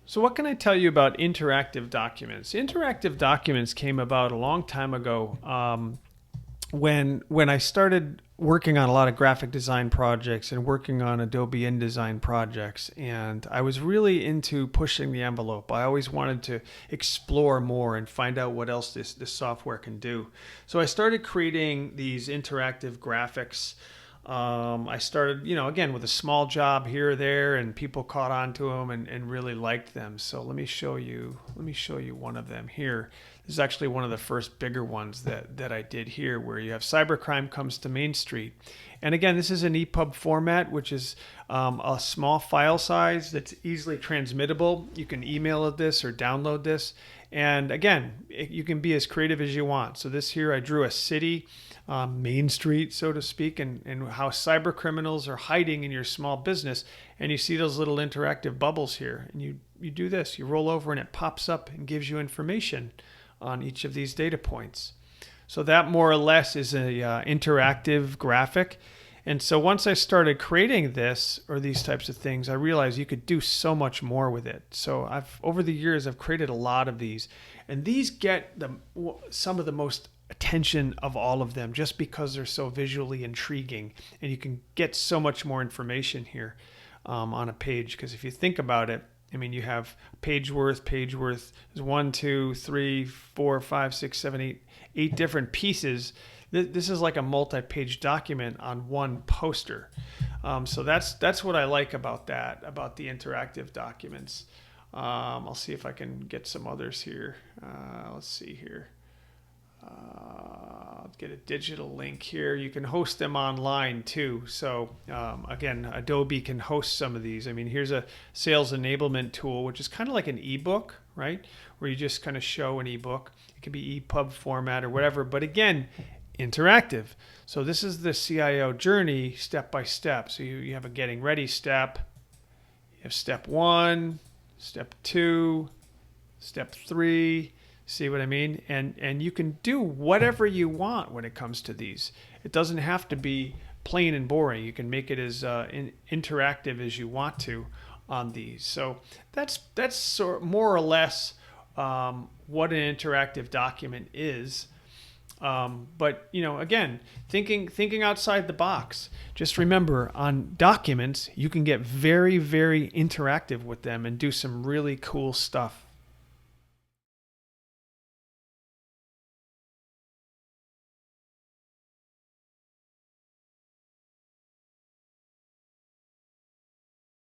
So what can I tell you about interactive documents? Interactive documents came about a long time ago when I started working on a lot of graphic design projects and working on Adobe InDesign projects, and I was really into pushing the envelope. I always wanted to explore more and find out what else this software can do. So I started creating these interactive graphics. I started, again with a small job here or there, and people caught on to them and really liked them. So let me show you. Let me show you one of them here. This is actually one of the first bigger ones that I did here, where you have cybercrime comes to Main Street. And again, this is an EPUB format, which is a small file size that's easily transmittable. You can email this or download this. And again, you can be as creative as you want. So this here, I drew a city, Main Street, so to speak, and how cyber criminals are hiding in your small business. And you see those little interactive bubbles here. And you do this, you roll over and it pops up and gives you information on each of these data points. So that more or less is a interactive graphic. And so once I started creating this or these types of things, I realized you could do so much more with it. So over the years, I've created a lot of these, and these get some of the most attention of all of them just because they're so visually intriguing, and you can get so much more information here on a page. Because if you think about it, I mean, you have page worth is 1, 2, 3, 4, 5, 6, 7, 8 different pieces. This is like a multi-page document on one poster. So that's what I like about that, about the interactive documents. I'll see if I can get some others here. Let's see here. I'll get a digital link here. You can host them online too. So again, Adobe can host some of these. I mean, here's a sales enablement tool, which is kind of like an ebook, right? Where you just kind of show an ebook. It can be EPUB format or whatever. But again, interactive. So this is the CIO journey step by step. So you have a getting ready step. You have step 1, step 2, step 3. See what I mean? And you can do whatever you want when it comes to these. It doesn't have to be plain and boring. You can make it as interactive as you want to on these. So that's more or less what an interactive document is. But again, thinking outside the box. Just remember, on documents, you can get very, very interactive with them and do some really cool stuff.